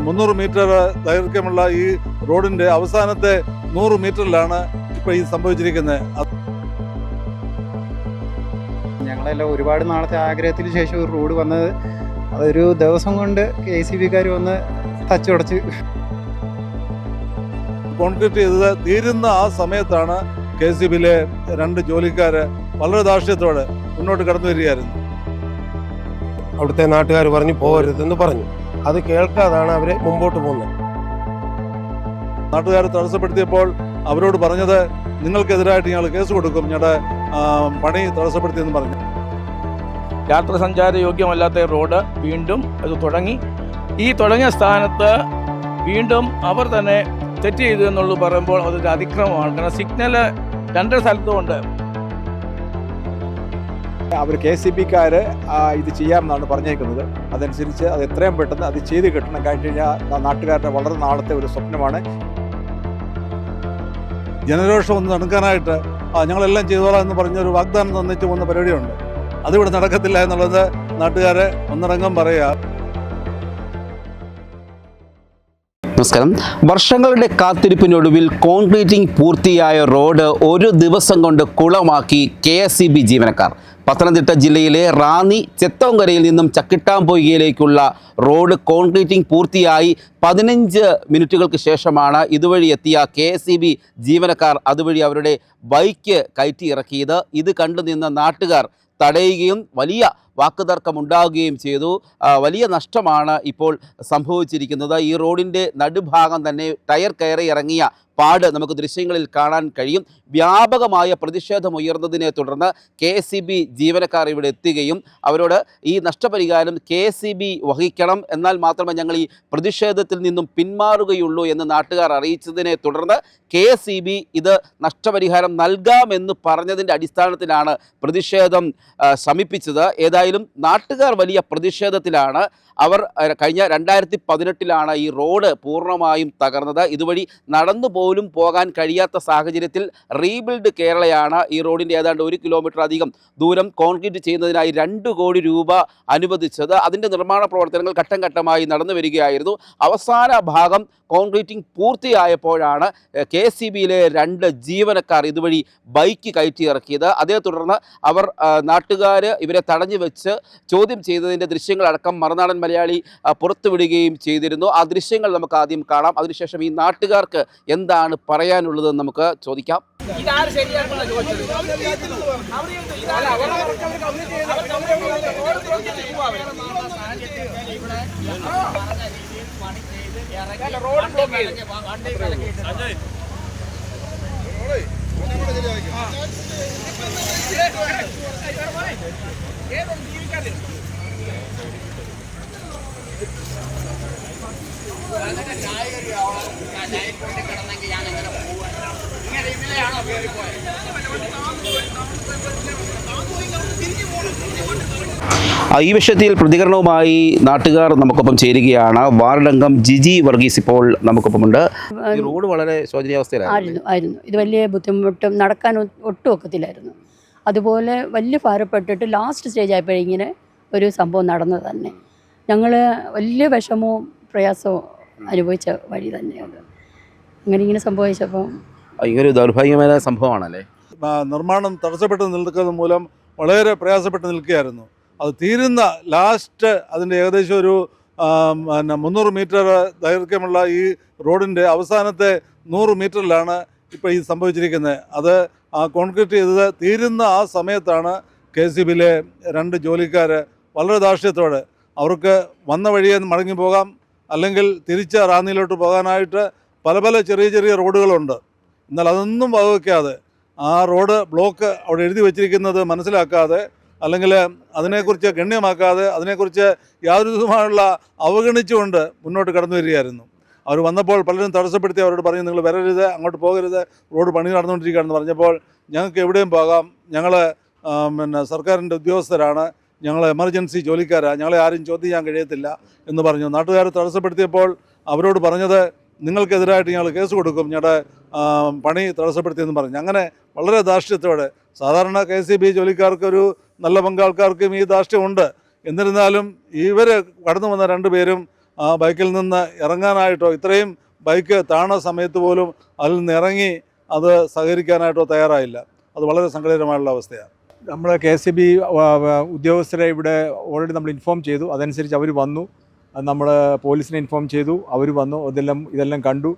300 metre ദൈർഘ്യമുള്ള ഈ റോഡിൻ്റെ അവസാനത്തെ 100 മീറ്ററിലാണ് ഇപ്പോൾ ഈ സംഭവിച്ചിരിക്കുന്നത്. ഞങ്ങളെല്ലാം ഒരുപാട് നാളത്തെ ആഗ്രഹത്തിന് ശേഷം ഒരു റോഡ് വന്നത്, അതൊരു ദിവസം കൊണ്ട് KCBക്കാർ വന്ന് തച്ചുടച്ച് കോൺക്രീറ്റ് ചെയ്തത് തീരുന്ന ആ സമയത്താണ് KCBയിലെ 2 ജോലിക്കാർ വളരെ ധാർഷ്ട്യത്തോടെ മുന്നോട്ട് കടന്നു വരികയായിരുന്നു. അവിടുത്തെ നാട്ടുകാർ പറഞ്ഞു പോകരുതെന്ന് പറഞ്ഞു. അത് കേൾക്കാതാണ് അവർ മുമ്പോട്ട് പോകുന്നത്. നാട്ടുകാർ തടസ്സപ്പെടുത്തിയപ്പോൾ അവരോട് പറഞ്ഞത് നിങ്ങൾക്കെതിരായിട്ട് ഞങ്ങൾ കേസ് കൊടുക്കും, ഞങ്ങളുടെ പണി തടസ്സപ്പെടുത്തിയെന്ന് പറഞ്ഞു. യാത്ര സഞ്ചാര യോഗ്യമല്ലാത്ത റോഡ് വീണ്ടും അത് തുടങ്ങി. ഈ തുടങ്ങിയ സ്ഥാനത്ത് വീണ്ടും അവർ തന്നെ തെറ്റ് ചെയ്തു എന്നുള്ളത് പറയുമ്പോൾ അതൊരു അതിക്രമമാണ്. കാരണം സിഗ്നൽ 2 സ്ഥലത്തുമുണ്ട്. അവർ KCBക്കാർ ഇത് ചെയ്യാമെന്നാണ് പറഞ്ഞേക്കുന്നത്. അതനുസരിച്ച് അത് എത്രയും പെട്ടെന്ന് അത് ചെയ്ത് കിട്ടണം. കഴിഞ്ഞാൽ നാട്ടുകാരുടെ വളരെ നാളത്തെ ഒരു സ്വപ്നമാണ്. ജനരോഷം ഒന്ന് നടക്കാനായിട്ട് ഞങ്ങളെല്ലാം ചെയ്തോളാം എന്ന് പറഞ്ഞൊരു വാഗ്ദാനം തന്നിട്ട് പോകുന്ന പരിപാടിയുണ്ട്. അതിവിടെ നടക്കത്തില്ല എന്നുള്ളത് നാട്ടുകാരെ ഒന്നടങ്കം പറയുക. നമസ്കാരം. വർഷങ്ങളുടെ കാത്തിരിപ്പിനൊടുവിൽ കോൺക്രീറ്റിംഗ് പൂർത്തിയായ റോഡ് ഒരു ദിവസം കൊണ്ട് കുളമാക്കി KSEB ജീവനക്കാർ. പത്തനംതിട്ട ജില്ലയിലെ റാന്നി ചെത്തോങ്കരയിൽ നിന്നും ചക്കിട്ടാംപൊയ്കയിലേക്കുള്ള റോഡ് കോൺക്രീറ്റിംഗ് പൂർത്തിയായി 15 മിനിറ്റുകൾക്ക് ശേഷമാണ് ഇതുവഴി എത്തിയ KSEB ജീവനക്കാർ അതുവഴി അവരുടെ ബൈക്ക് കയറ്റി ഇറക്കിയത്. ഇത് കണ്ടു നിന്ന നാട്ടുകാർ തടയുകയും വലിയ വാക്കുതർക്കമുണ്ടാകുകയും ചെയ്തു. വലിയ നഷ്ടമാണ് ഇപ്പോൾ സംഭവിച്ചിരിക്കുന്നത്. ഈ റോഡിൻ്റെ നടുഭാഗം തന്നെ ടയർ കയറി ഇറങ്ങിയ പാട് നമുക്ക് ദൃശ്യങ്ങളിൽ കാണാൻ കഴിയും. വ്യാപകമായ പ്രതിഷേധമുയർന്നതിനെ തുടർന്ന് KSEB ജീവനക്കാർ ഇവിടെ എത്തുകയും അവരോട് ഈ നഷ്ടപരിഹാരം KSEB വഹിക്കണം, എന്നാൽ മാത്രമേ ഞങ്ങൾ ഈ പ്രതിഷേധത്തിൽ നിന്നും പിന്മാറുകയുള്ളൂ എന്ന് നാട്ടുകാർ അറിയിച്ചതിനെ തുടർന്ന് KSEB ഇത് നഷ്ടപരിഹാരം നൽകാമെന്ന് പറഞ്ഞതിൻ്റെ അടിസ്ഥാനത്തിലാണ് പ്രതിഷേധം ശമിപ്പിച്ചത്. ഏതായാലും നാട്ടുകാർ വലിയ പ്രതിഷേധത്തിലാണ്. അവർ കഴിഞ്ഞ 2018 ഈ റോഡ് പൂർണ്ണമായും തകർന്നത്. ഇതുവഴി നടന്നു പോലും പോകാൻ കഴിയാത്ത സാഹചര്യത്തിൽ റീബിൽഡ് കേരളയാണ് ഈ റോഡിൻ്റെ ഏതാണ്ട് 1 കിലോമീറ്റർ അധികം ദൂരം കോൺക്രീറ്റ് ചെയ്യുന്നതിനായി 2 കോടി രൂപ അനുവദിച്ചത്. അതിൻ്റെ നിർമ്മാണ പ്രവർത്തനങ്ങൾ ഘട്ടം ഘട്ടമായി നടന്നു വരികയായിരുന്നു. അവസാന ഭാഗം കോൺക്രീറ്റിംഗ് പൂർത്തിയായപ്പോഴാണ് KSEBയിലെ 2 ജീവനക്കാർ ഇതുവഴി ബൈക്ക് കയറ്റി ഇറക്കിയത്. അതേ തുടർന്ന് അവർ നാട്ടുകാർ ഇവരെ തടഞ്ഞു വെച്ച് ചോദ്യം ചെയ്തതിൻ്റെ ദൃശ്യങ്ങളടക്കം മറുനാടൻ മലയാളി പുറത്തുവിടുകയും ചെയ്തിരുന്നു. ആ ദൃശ്യങ്ങൾ നമുക്ക് ആദ്യം കാണാം. അതിനുശേഷം ഈ നാട്ടുകാർക്ക് എന്താണ് പറയാനുള്ളതെന്ന് നമുക്ക് ചോദിക്കാം. ഈ വിഷയത്തിൽ പ്രതികരണവുമായി നാട്ടുകാർ നമുക്കൊപ്പം ചേരുകയാണ്. വാർഡംഗം ജിജി വർഗീസ് ഇപ്പോൾ നമുക്കൊപ്പമുണ്ട്. ഈ റോഡ് വളരെ ശോചനീയാവസ്ഥയിലായിരുന്നു. ഇത് വലിയ ബുദ്ധിമുട്ടും നടക്കാൻ ഒട്ടും ഒക്കത്തില്ലായിരുന്നു. അതുപോലെ വലിയ ഭാരപ്പെട്ടിട്ട് ലാസ്റ്റ് സ്റ്റേജ് ആയപ്പോഴേ ഇങ്ങനെ ഒരു സംഭവം നടന്നത് തന്നെ. ഞങ്ങൾ വലിയ വിഷമവും പ്രയാസവും അനുഭവിച്ച വഴി തന്നെയാണ്. ഇങ്ങനെ സംഭവിച്ചപ്പം ഒരു ദൗർഭാഗ്യമായ സംഭവമാണല്ലേ. നിർമ്മാണം തടസ്സപ്പെട്ട് നിൽക്കുന്നത് മൂലം വളരെ പ്രയാസപ്പെട്ട് നിൽക്കുകയായിരുന്നു. അത് തീരുന്ന ലാസ്റ്റ് അതിൻ്റെ ഏകദേശം ഒരു 300 മീറ്റർ ദൈർഘ്യമുള്ള ഈ റോഡിൻ്റെ അവസാനത്തെ 100 മീറ്ററിലാണ് ഇപ്പോൾ ഈ സംഭവിച്ചിരിക്കുന്നത്. അത് കോൺക്രീറ്റ് ചെയ്തത് തീരുന്ന ആ സമയത്താണ് KSEBയിലെ 2 ജോലിക്കാർ വളരെ ധാർഷ്ട്യത്തോടെ അവർക്ക് വന്ന വഴിയെ മടങ്ങി പോകാം, അല്ലെങ്കിൽ തിരിച്ച് റാന്നിയിലോട്ട് പോകാനായിട്ട് പല ചെറിയ ചെറിയ റോഡുകളുണ്ട്. എന്നാൽ അതൊന്നും വകവയ്ക്കാതെ ആ റോഡ് ബ്ലോക്ക് അവിടെ എഴുതി വച്ചിരിക്കുന്നത് മനസ്സിലാക്കാതെ, അല്ലെങ്കിൽ അതിനെക്കുറിച്ച് ഗണ്യമാക്കാതെ, അതിനെക്കുറിച്ച് യാതൊരു വിധമായുള്ള അവഗണിച്ചുകൊണ്ട് മുന്നോട്ട് കടന്നു വരികയായിരുന്നു. അവർ വന്നപ്പോൾ പലരും തടസ്സപ്പെടുത്തി അവരോട് പറഞ്ഞു, നിങ്ങൾ വരരുത്, അങ്ങോട്ട് പോകരുത്, റോഡ് പണി നടന്നുകൊണ്ടിരിക്കുകയാണെന്ന് പറഞ്ഞപ്പോൾ ഞങ്ങൾക്ക് എവിടെയും പോകാം, ഞങ്ങൾ സർക്കാരിൻ്റെ ഉദ്യോഗസ്ഥരാണ്, ഞങ്ങൾ എമർജൻസി ജോലിക്കാരാണ്, ഞങ്ങളെ ആരും ചോദ്യം ചെയ്യാൻ കഴിയത്തില്ല എന്ന് പറഞ്ഞു. നാട്ടുകാർ തടസ്സപ്പെടുത്തിയപ്പോൾ അവരോട് പറഞ്ഞത് നിങ്ങൾക്കെതിരായിട്ട് ഞങ്ങൾ കേസ് കൊടുക്കും, ഞങ്ങളുടെ പണി തടസ്സപ്പെടുത്തിയെന്ന് പറഞ്ഞു. അങ്ങനെ വളരെ ധാർഷ്ട്യത്തോടെ, സാധാരണ KSEB ജോലിക്കാർക്കൊരു നല്ല പങ്കാൾക്കാർക്കും ഈ ധാർഷ്ട്യമുണ്ട്, എന്നിരുന്നാലും ഇവർ കടന്നു വന്ന 2 പേരും ആ ബൈക്കിൽ നിന്ന് ഇറങ്ങാനായിട്ടോ ഇത്രയും ബൈക്ക് താണ സമയത്ത് പോലും അതിൽ നിന്ന് ഇറങ്ങി അത് സഹകരിക്കാനായിട്ടോ തയ്യാറായില്ല. അത് വളരെ സങ്കടകരമായുള്ള അവസ്ഥയാണ്. നമ്മൾ KSEB ഉദ്യോഗസ്ഥരെ ഇവിടെ ഓൾറെഡി നമ്മൾ ഇൻഫോം ചെയ്തു. അതനുസരിച്ച് അവർ വന്നു. നമ്മൾ പോലീസിനെ ഇൻഫോം ചെയ്തു, അവർ വന്നു, ഇതെല്ലാം കണ്ടു.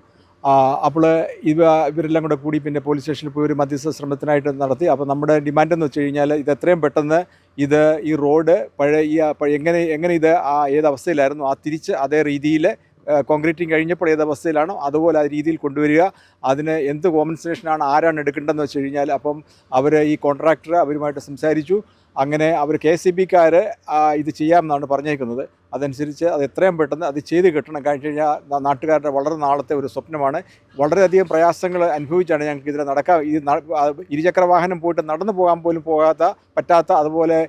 അപ്പോൾ ഇവരെല്ലാം കൂടെ കൂടി പിന്നെ പോലീസ് സ്റ്റേഷനിൽ പോയി ഒരു മധ്യസ്ഥ ശ്രമത്തിനായിട്ട് നടത്തി. അപ്പോൾ നമ്മുടെ ഡിമാൻഡ് എന്ന് വെച്ച് കഴിഞ്ഞാൽ ഇത് എത്രയും പെട്ടെന്ന് ഈ റോഡ് എങ്ങനെ ഇത് ഏത് അവസ്ഥയിലായിരുന്നു തിരിച്ച് അതേ രീതിയിൽ കോൺക്രീറ്റിങ് കഴിഞ്ഞപ്പോൾ ഏത് അവസ്ഥയിലാണോ അതുപോലെ ആ രീതിയിൽ കൊണ്ടുവരിക. അതിന് എന്ത് കോമ്പൻസേഷനാണ് ആരാണ് എടുക്കേണ്ടതെന്ന് വെച്ച് കഴിഞ്ഞാൽ അപ്പം അവർ ഈ കോൺട്രാക്ടർ അവരുമായിട്ട് സംസാരിച്ചു. അങ്ങനെ അവർ KSEBക്കാർ ഇത് ചെയ്യാമെന്നാണ് പറഞ്ഞേക്കുന്നത്. അതനുസരിച്ച് അത് എത്രയും പെട്ടെന്ന് അത് ചെയ്ത് കിട്ടണം. കഴിഞ്ഞ് കഴിഞ്ഞാൽ നാട്ടുകാരുടെ വളരെ നാളത്തെ ഒരു സ്വപ്നമാണ്. വളരെയധികം പ്രയാസങ്ങൾ അനുഭവിച്ചാണ് ഞങ്ങൾക്ക് ഇതിൽ ഇരുചക്ര വാഹനം പോയിട്ട് നടന്നു പോകാൻ പോലും പറ്റാത്ത അതുപോലെ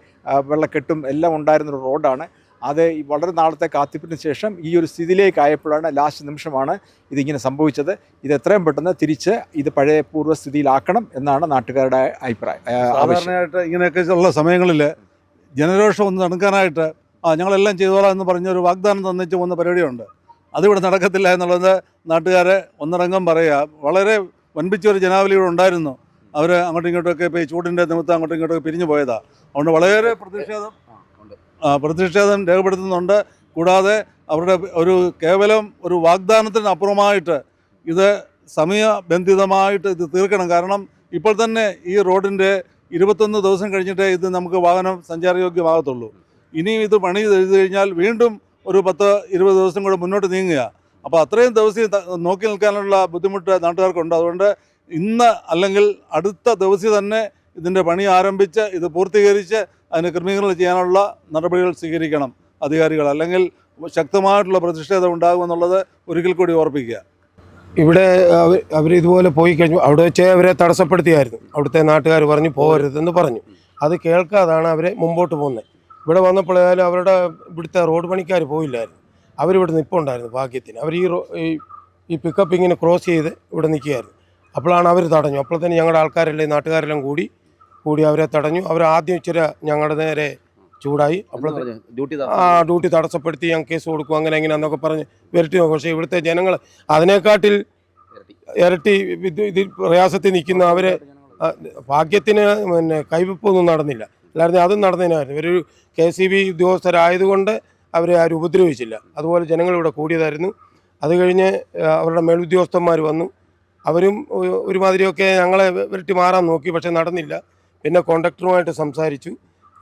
വെള്ളക്കെട്ടും എല്ലാം ഉണ്ടായിരുന്നൊരു റോഡാണ്. അത് വളരെ നാളത്തെ കാത്തിപ്പിന് ശേഷം ഈ ഒരു സ്ഥിതിയിലേക്കായപ്പോഴാണ് ലാസ്റ്റ് നിമിഷമാണ് ഇതിങ്ങനെ സംഭവിച്ചത്. ഇത് എത്രയും പെട്ടെന്ന് തിരിച്ച് ഇത് പഴയ പൂർവ്വസ്ഥിതിയിലാക്കണം എന്നാണ് നാട്ടുകാരുടെ അഭിപ്രായം. സാധാരണയായിട്ട് ഇങ്ങനെയൊക്കെ ഉള്ള സമയങ്ങളിൽ ജനരോഷം ഒന്ന് നടക്കാനായിട്ട് ഞങ്ങളെല്ലാം ചെയ്തോളാം എന്ന് പറഞ്ഞൊരു വാഗ്ദാനം തന്നിച്ച് പോകുന്ന പരിപാടിയുണ്ട്. അതിവിടെ നടക്കത്തില്ല എന്നുള്ളത് നാട്ടുകാരെ ഒന്നിറങ്ങം പറയുക. വളരെ വൻപിച്ചൊരു ജനാവലി ഇവിടെ ഉണ്ടായിരുന്നു. അവർ അങ്ങോട്ടും ഇങ്ങോട്ടൊക്കെ ഇപ്പോൾ ഈ ചൂടിൻ്റെ നിമിത്തം അങ്ങോട്ടും ഇങ്ങോട്ടൊക്കെ പിരിഞ്ഞു പോയതാണ്. അതുകൊണ്ട് വളരെ പ്രതിഷേധം രേഖപ്പെടുത്തുന്നുണ്ട്. കൂടാതെ അവരുടെ കേവലം ഒരു വാഗ്ദാനത്തിന് അപ്പുറമായിട്ട് ഇത് സമയബന്ധിതമായിട്ട് ഇത് തീർക്കണം. കാരണം ഇപ്പോൾ തന്നെ ഈ റോഡിൻ്റെ 21 ദിവസം കഴിഞ്ഞിട്ടേ ഇത് നമുക്ക് വാഹനം സഞ്ചാരയോഗ്യമാകത്തുള്ളൂ. ഇനിയും ഇത് പണി ചെയ്ത് കഴിഞ്ഞാൽ വീണ്ടും ഒരു 10-20 ദിവസം കൂടെ മുന്നോട്ട് നീങ്ങുക. അപ്പോൾ അത്രയും ദിവസം നോക്കി നിൽക്കാനുള്ള ബുദ്ധിമുട്ട് നാട്ടുകാർക്കുണ്ട്. അതുകൊണ്ട് ഇന്ന് അല്ലെങ്കിൽ അടുത്ത ദിവസം തന്നെ ഇതിൻ്റെ പണി ആരംഭിച്ച് ഇത് പൂർത്തീകരിച്ച് അതിന് ക്രമീകരണം ചെയ്യാനുള്ള നടപടികൾ സ്വീകരിക്കണം അധികാരികൾ. അല്ലെങ്കിൽ ശക്തമായിട്ടുള്ള പ്രതിഷേധം ഉണ്ടാകുമെന്നുള്ളത് ഒരിക്കൽ കൂടി ഓർപ്പിക്കുക. ഇവിടെ അവർ ഇതുപോലെ പോയി കഴിഞ്ഞു. അവിടെ വെച്ച് അവരെ തടസ്സപ്പെടുത്തിയായിരുന്നു. അവിടുത്തെ നാട്ടുകാർ പറഞ്ഞു പോകരുതെന്ന് പറഞ്ഞു. അത് കേൾക്കാതാണ് അവരെ മുമ്പോട്ട് പോകുന്നത്. ഇവിടെ വന്നപ്പോഴായാലും അവരുടെ ഇവിടുത്തെ റോഡ് പണിക്കാർ പോയില്ലായിരുന്നു. അവരിവിടെ നിൽപ്പുണ്ടായിരുന്നു. ഭാഗ്യത്തിന് അവർ ഈ പിക്കപ്പ് ഇങ്ങനെ ക്രോസ് ചെയ്ത് ഇവിടെ നിൽക്കുകയായിരുന്നു. അപ്പോഴാണ് അവർ തടഞ്ഞു. അപ്പോൾ തന്നെ ഞങ്ങളുടെ ആൾക്കാരെല്ലാം നാട്ടുകാരെല്ലാം കൂടി അവരെ തടഞ്ഞു. അവർ ആദ്യം ഇച്ചിരി ഞങ്ങളുടെ നേരെ ചൂടായി. അപ്പോൾ ഡ്യൂട്ടി തടസ്സപ്പെടുത്തി ഞങ്ങൾ കേസ് കൊടുക്കും അങ്ങനെ എങ്ങനെയാണെന്നൊക്കെ പറഞ്ഞ് വരട്ടി നോക്കും. പക്ഷേ ഇവിടുത്തെ ജനങ്ങൾ അതിനെക്കാട്ടിൽ ഇരട്ടി ഇതിൽ പ്രയാസത്തിൽ നിൽക്കുന്ന അവരെ ഭാഗ്യത്തിന് കൈവെപ്പൊന്നും നടന്നില്ല. അല്ലായിരുന്നു അതും നടന്നതിനായിരുന്നു. ഇവരൊരു KSEB ഉദ്യോഗസ്ഥരായതുകൊണ്ട് അവരെ ആരും ഉപദ്രവിച്ചില്ല. അതുപോലെ ജനങ്ങളിവിടെ കൂടിയതായിരുന്നു. അത് കഴിഞ്ഞ് അവരുടെ മേലുദ്യോഗസ്ഥന്മാർ വന്നു. അവരും ഒരുമാതിരിയൊക്കെ ഞങ്ങളെ വരട്ടി മാറാൻ നോക്കി. പക്ഷേ നടന്നില്ല. പിന്നെ കോൺട്രാക്ടറുമായിട്ട് സംസാരിച്ചു.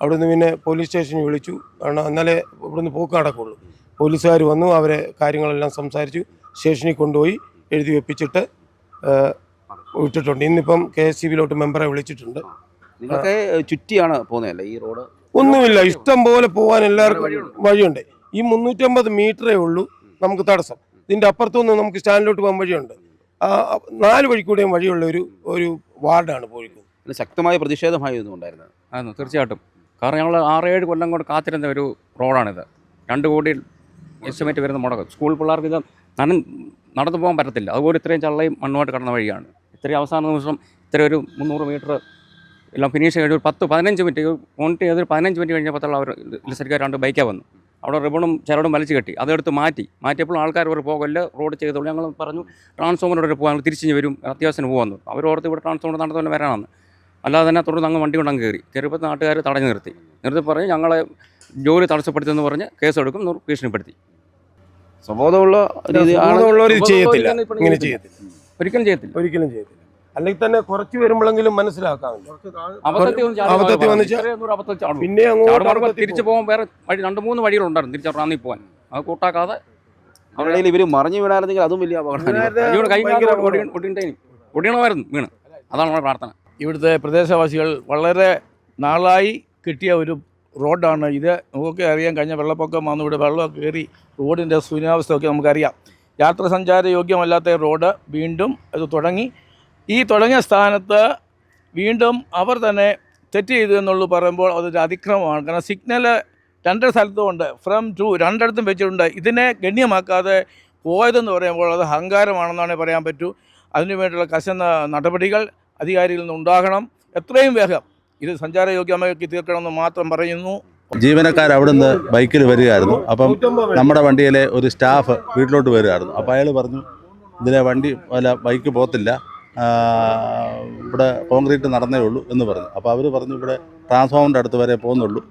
അവിടുന്ന് പിന്നെ പോലീസ് സ്റ്റേഷനിൽ വിളിച്ചു. കാരണം എന്നാലേ ഇവിടുന്ന് പോക്ക് നടക്കുള്ളൂ. പോലീസുകാർ വന്നു. അവരെ കാര്യങ്ങളെല്ലാം സംസാരിച്ചു. സ്റ്റേഷനിൽ കൊണ്ടുപോയി എഴുതി വെപ്പിച്ചിട്ട് വിട്ടിട്ടുണ്ട്. ഇന്നിപ്പം KSEBയിലോട്ട് മെമ്പറെ വിളിച്ചിട്ടുണ്ട്. നിങ്ങളൊക്കെ ചുറ്റിയാണ് പോകുന്നതല്ലേ ഈ റോഡ്? ഒന്നുമില്ല, ഇഷ്ടം പോലെ പോകാൻ എല്ലാവർക്കും വഴിയുണ്ട്. ഈ 350 മീറ്ററേ ഉള്ളൂ നമുക്ക് തടസ്സം. ഇതിൻ്റെ അപ്പുറത്തുനിന്ന് നമുക്ക് സ്റ്റാൻഡിലോട്ട് പോകാൻ വഴിയുണ്ട്. 4 വഴി കൂടെയും വഴിയുള്ള ഒരു വാർഡാണ് കോഴിക്കോട്. ശക്തമായ പ്രതിഷേധമായിരുന്നു ഉണ്ടായിരുന്നത്. ആയിരുന്നു തീർച്ചയായിട്ടും. കാരണം ഞങ്ങൾ 6-7 കൊല്ലം കൊണ്ട് കാത്തിരുന്ന ഒരു റോഡാണിത്. 2 കോടി എസ്റ്റിമേറ്റ് വരുന്ന മുടക്കം. സ്കൂൾ പിള്ളേർക്ക് ഇത് നടന്നു പോകാൻ പറ്റത്തില്ല. അതുപോലെ ഇത്രയും ചള്ളയും മണ്ണുമായിട്ട് കടന്ന വഴിയാണ്. ഇത്രയും അവസാന നിമിഷം ഇത്ര ഒരു 300 മീറ്റർ എല്ലാം ഫിനിഷ് കഴിഞ്ഞ് ഒരു 10-15 മിനിറ്റ് കോൺട്രി ചെയ്തൊരു 15 മിനിറ്റ് കഴിഞ്ഞപ്പോഴത്തുള്ള അവർ ഇലക്ട്രിക്കാർ 2 ബൈക്കാണ് വന്നു. അവിടെ റിബണും ചരടും വലിച്ചു കെട്ടി. അതെടുത്ത് മാറ്റിയപ്പോൾ ആൾക്കാർ അവർ പോകല്ല, റോഡ് ചെയ്തോളൂ. ഞങ്ങൾ പറഞ്ഞു ട്രാൻസ്ഫോമറോട് പോകാൻ തിരിച്ചു വരും, അത്യാവശ്യം പോകുന്നു. അവരോർത്ത് ഇവിടെ ട്രാൻസ്ഫോമർ നടത്തുപോലെ വരാനാണ്. അല്ലാതെ തന്നെ തുടർന്ന് അങ്ങ് വണ്ടി കൊണ്ടങ്ങ് കയറിയപ്പോൾ നാട്ടുകാർ തടഞ്ഞു നിർത്തി പറഞ്ഞ് ഞങ്ങളെ ജോലി തടസ്സപ്പെടുത്തിയെന്ന് പറഞ്ഞ് കേസെടുക്കും ഭീഷണിപ്പെടുത്തി. സ്വബോധമുള്ളവർ ചെയ്യത്തില്ല, ഇങ്ങനെ ചെയ്യത്തില്ല, ഒരിക്കലും ചെയ്യത്തില്ല. അല്ലെങ്കിൽ തന്നെ കുറച്ച് വരുമ്പോഴെങ്കിലും മനസ്സിലാക്കാമല്ലോ. പിന്നെ അങ്ങോട്ട് തിരിച്ചു പോകാൻ വേറെ 2-3 വഴികളുണ്ടായിരുന്നു തിരിച്ച് റാന്നി പോകാൻ. അത് കൂട്ടാക്കാതെ അവരുടെ ഇവർ മറിഞ്ഞു വീണായിരുന്നെങ്കിൽ അതും വലിയ ഒടിയണമായിരുന്നു വീണ്. അതാണ് നമ്മുടെ പ്രാർത്ഥന. ഇവിടുത്തെ പ്രദേശവാസികൾ വളരെ നാളായി കിട്ടിയ ഒരു റോഡാണ് ഇത്. നമുക്ക് അറിയാൻ കഴിഞ്ഞ വെള്ളപ്പൊക്കം വന്നു ഇവിടെ വെള്ളമൊക്കെ കയറി റോഡിൻ്റെ ശൂന്യാവസ്ഥയൊക്കെ നമുക്കറിയാം. യാത്ര സഞ്ചാര യോഗ്യമല്ലാത്ത റോഡ് വീണ്ടും അത് തുടങ്ങിയ സ്ഥാനത്ത് വീണ്ടും അവർ തന്നെ തെറ്റ് ചെയ്തു എന്നുള്ളത് പറയുമ്പോൾ അതൊരു അതിക്രമമാണ്. കാരണം സിഗ്നൽ 2 സ്ഥലത്തുമുണ്ട്, ഫ്രം ടു 2 വെച്ചിട്ടുണ്ട്. ഇതിനെ ഗണ്യമാക്കാതെ പോയതെന്ന് പറയുമ്പോൾ അത് അഹങ്കാരമാണെന്നാണ് പറയാൻ പറ്റൂ. അതിനുവേണ്ടിയുള്ള കശന്ന നടപടികൾ അധികാരികളിൽ നിന്ന് ഉണ്ടാകണം. എത്രയും വേഗം ഇത് സഞ്ചാരയോഗ്യമാക്കി തീർക്കണമെന്ന് മാത്രം പറയുന്നു. ജീവനക്കാർ അവിടുന്ന് ബൈക്കിൽ വരികയായിരുന്നു. അപ്പം നമ്മുടെ വണ്ടിയിലെ ഒരു സ്റ്റാഫ് വീട്ടിലോട്ട് വരികയായിരുന്നു. അപ്പോൾ അയാൾ പറഞ്ഞു, ഇതിലെ വണ്ടി ബൈക്ക് പോകത്തില്ല, ഇവിടെ കോൺക്രീറ്റ് നടന്നേ ഉള്ളൂ എന്ന് പറഞ്ഞു. അപ്പോൾ അവർ പറഞ്ഞു ഇവിടെ ട്രാൻസ്ഫോമറിൻ്റെ അടുത്ത് വരെ പോകുന്നുള്ളൂ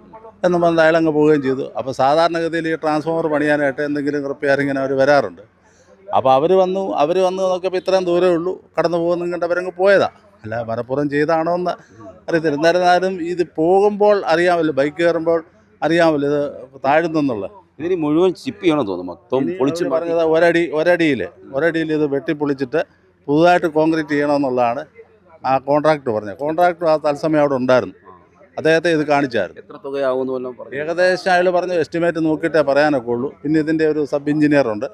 എന്ന് പറഞ്ഞ് അയാളങ്ങ് പോവുകയും ചെയ്തു. അപ്പോൾ സാധാരണഗതിയിൽ ഈ ട്രാൻസ്ഫോമർ പണിയാനായിട്ട് എന്തെങ്കിലും റിപ്പയറിങ്ങിന് അവർ വരാറുണ്ട്. അപ്പോൾ അവർ വന്ന് നോക്കിയപ്പോൾ ഇത്രയും ദൂരമേ ഉള്ളൂ, കടന്നു പോകുന്ന കണ്ട് അവരങ്ങ് പോയതാണ്. അല്ല മനഃപൂർവ്വം ചെയ്താണോ എന്ന് അറിയത്തില്ല. എന്നാലും ഇത് പോകുമ്പോൾ അറിയാമല്ലോ, ബൈക്ക് കയറുമ്പോൾ അറിയാമല്ലോ ഇത് താഴ്ന്നെന്നുള്ളത്. ഇതിന് മുഴുവൻ ചിപ്പ് ചെയ്യണമെന്ന് തോന്നുന്നു, മൊത്തം പൊളിച്ച് പറഞ്ഞത് ഒരടിയിൽ ഇത് വെട്ടിപ്പൊളിച്ചിട്ട് പുതുതായിട്ട് കോൺക്രീറ്റ് ചെയ്യണമെന്നുള്ളതാണ് ആ കോൺട്രാക്ടർ പറഞ്ഞത്. കോൺട്രാക്ടർ ആ തത്സമയം അവിടെ ഉണ്ടായിരുന്നു, അദ്ദേഹത്തെ ഇത് കാണിച്ചായിരുന്നു. എത്ര തുകയാവുമെന്ന് വല്ലതും പറഞ്ഞു? ഏകദേശം അയാൾ പറഞ്ഞു എസ്റ്റിമേറ്റ് നോക്കിയിട്ടേ പറയാനൊക്കെ ഉള്ളൂ. പിന്നെ ഇതിൻ്റെ ഒരു സബ് എഞ്ചിനീയർ ഉണ്ട്,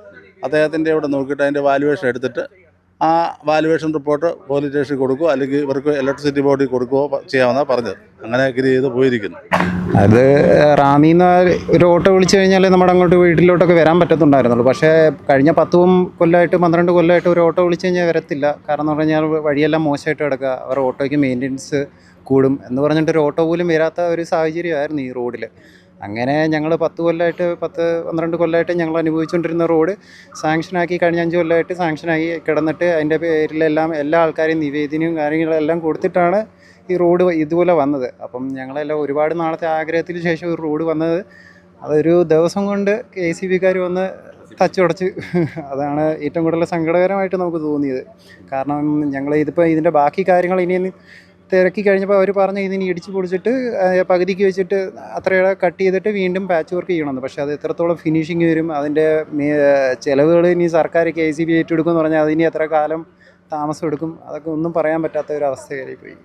അദ്ദേഹത്തിൻ്റെ ഇവിടെ നോക്കിയിട്ട് അതിൻ്റെ വാലുവേഷൻ എടുത്തിട്ട് ആ വാലുവേഷൻ റിപ്പോർട്ട് പോലീസ് സ്റ്റേഷനിൽ കൊടുക്കുകയോ അല്ലെങ്കിൽ ഇവർക്ക് ഇലക്ട്രിസിറ്റി ബോർഡിൽ കൊടുക്കുകയോ ചെയ്യാമെന്നാണ് പറഞ്ഞത്. അങ്ങനെ അഗ്രി ചെയ്ത് പോയിരിക്കുന്നു. അത് റാന്നിന്ന് ഒരു ഓട്ടോ വിളിച്ചു കഴിഞ്ഞാൽ നമ്മുടെ അങ്ങോട്ട് വീട്ടിലോട്ടൊക്കെ വരാൻ പറ്റത്തുണ്ടായിരുന്നുള്ളൂ. പക്ഷേ കഴിഞ്ഞ 10 കൊല്ലമായിട്ട് 12 കൊല്ലമായിട്ട് ഒരു ഓട്ടോ വിളിച്ചു കഴിഞ്ഞാൽ വരത്തില്ല. കാരണം എന്ന് പറഞ്ഞാൽ വഴിയെല്ലാം മോശമായിട്ട് കിടക്കുക, അവരുടെ ഓട്ടോയ്ക്ക് മെയിൻ്റെനൻസ് കൂടും എന്ന് പറഞ്ഞിട്ട് ഒരു ഓട്ടോ പോലും വരാത്ത ഒരു സാഹചര്യമായിരുന്നു ഈ റോഡിൽ. അങ്ങനെ ഞങ്ങൾ 10-12 കൊല്ലമായിട്ട് ഞങ്ങൾ അനുഭവിച്ചുകൊണ്ടിരുന്ന റോഡ് സാങ്ഷനാക്കി, കഴിഞ്ഞ 5 കൊല്ലമായിട്ട് സാങ്ഷനായി കിടന്നിട്ട് അതിൻ്റെ പേരിലെല്ലാം എല്ലാ ആൾക്കാരെയും നിവേദനവും കാര്യങ്ങളെല്ലാം കൊടുത്തിട്ടാണ് ഈ റോഡ് ഇതുപോലെ വന്നത്. അപ്പം ഞങ്ങളെല്ലാം ഒരുപാട് നാളത്തെ ആഗ്രഹത്തിന് ശേഷം ഒരു റോഡ് വന്നത്, അതൊരു ദിവസം കൊണ്ട് KCBക്കാർ വന്ന് തച്ചുടച്ച് അതാണ് ഏറ്റവും കൂടുതൽ സങ്കടകരമായിട്ട് നമുക്ക് തോന്നിയത്. കാരണം ഞങ്ങൾ ഇതിൻ്റെ ബാക്കി കാര്യങ്ങൾ ഇനി തിരക്കി കഴിഞ്ഞപ്പോൾ അവർ പറഞ്ഞു ഇതിനി ഇടിച്ച് പൊളിച്ചിട്ട് പകുതിക്ക് വെച്ചിട്ട് അത്രയുടെ കട്ട് ചെയ്തിട്ട് വീണ്ടും പാച്ച് വർക്ക് ചെയ്യണമെന്ന്. പക്ഷേ അത് എത്രത്തോളം ഫിനിഷിങ് വരും, അതിൻ്റെ ചിലവുകൾ ഇനി സർക്കാർ KCB ഏറ്റെടുക്കുമെന്ന് പറഞ്ഞാൽ അതിനി എത്ര കാലം താമസം എടുക്കും, അതൊക്കെ ഒന്നും പറയാൻ പറ്റാത്ത ഒരു അവസ്ഥയായി പോയി.